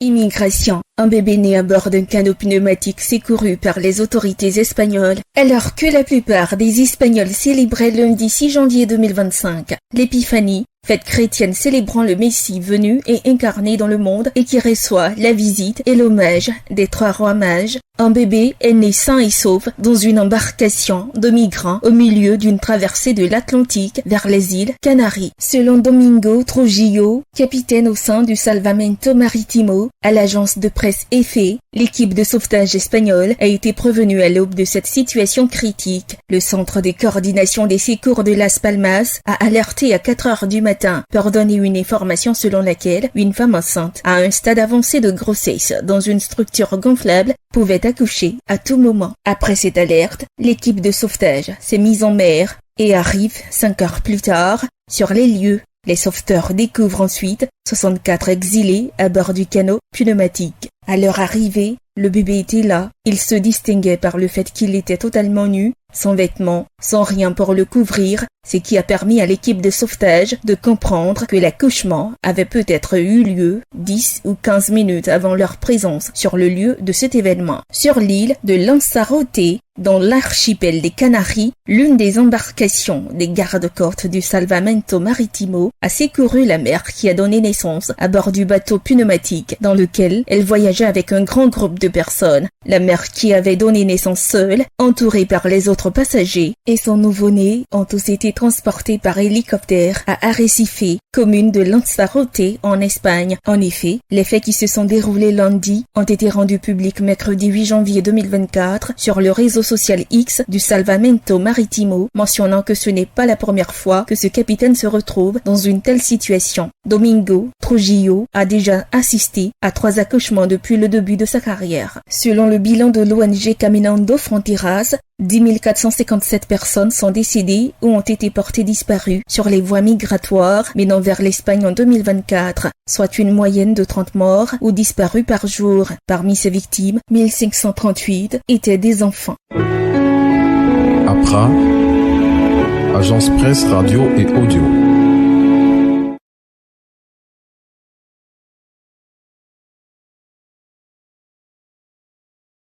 Immigration. Un bébé né à bord d'un canot pneumatique secouru par les autorités espagnoles, alors que la plupart des Espagnols célébraient lundi 6 janvier 2025 l'Épiphanie, fête chrétienne célébrant le Messie venu et incarné dans le monde et qui reçoit la visite et l'hommage des trois rois mages. Un bébé est né sain et sauf dans une embarcation de migrants au milieu d'une traversée de l'Atlantique vers les îles Canaries. Selon Domingo Trujillo, capitaine au sein du Salvamento Marítimo, à l'agence de presse EFE, l'équipe de sauvetage espagnole a été prévenue à l'aube de cette situation critique. Le centre de coordination des secours de Las Palmas a alerté à 4 heures du matin pour donner une information selon laquelle une femme enceinte à un stade avancé de grossesse dans une structure gonflable pouvait accoucher à tout moment. Après cette alerte, l'équipe de sauvetage s'est mise en mer et arrive 5 heures plus tard sur les lieux. Les sauveteurs découvrent ensuite 64 exilés à bord du canot pneumatique. À leur arrivée, le bébé était là. Il se distinguait par le fait qu'il était totalement nu, sans vêtements, sans rien pour le couvrir, ce qui a permis à l'équipe de sauvetage de comprendre que l'accouchement avait peut-être eu lieu 10 ou 15 minutes avant leur présence sur le lieu de cet événement. Sur l'île de Lanzarote, dans l'archipel des Canaries, l'une des embarcations des gardes-côtes du Salvamento Marítimo a secouru la mère qui a donné naissance à bord du bateau pneumatique dans lequel elle voyageait avec un grand groupe de personnes. La mère qui avait donné naissance seule, entourée par les autres passagers, et son nouveau-né ont tous été transportés par hélicoptère à Arrecife, commune de Lanzarote en Espagne. En effet, les faits qui se sont déroulés lundi ont été rendus publics mercredi 8 janvier 2024 sur le réseau social X du Salvamento Marítimo, mentionnant que ce n'est pas la première fois que ce capitaine se retrouve dans une telle situation. Domingo Trujillo a déjà assisté à 3 accouchements depuis le début de sa carrière. Selon le bilan de l'ONG Caminando Fronteras, 10 457 personnes sont décédées ou ont été portées disparues sur les voies migratoires menant vers l'Espagne en 2024, soit une moyenne de 30 morts ou disparus par jour. Parmi ces victimes, 1538 étaient des enfants. APRA, Agence Presse Radio et Audio.